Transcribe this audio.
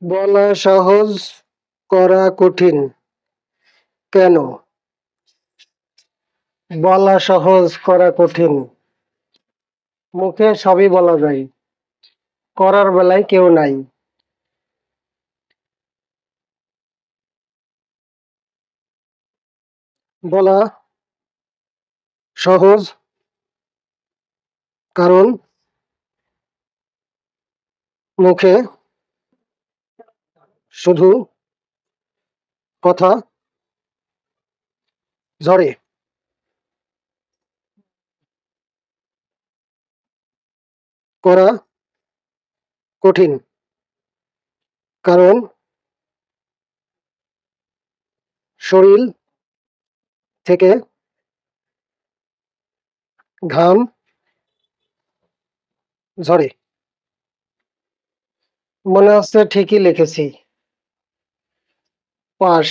বলা সহজ, করা কঠিন। কেন? বলা সহজ, করা কঠিন। মুখে সবই বলা যায়, করার বেলায় কেউ নাই। বলা সহজ, কারণ মুখে শুধু কথা ঝরে। করা কঠিন, কারণ শরীর থেকে ঘাম ঝরে। মনে হচ্ছে ঠিকই লিখেছি। পাস।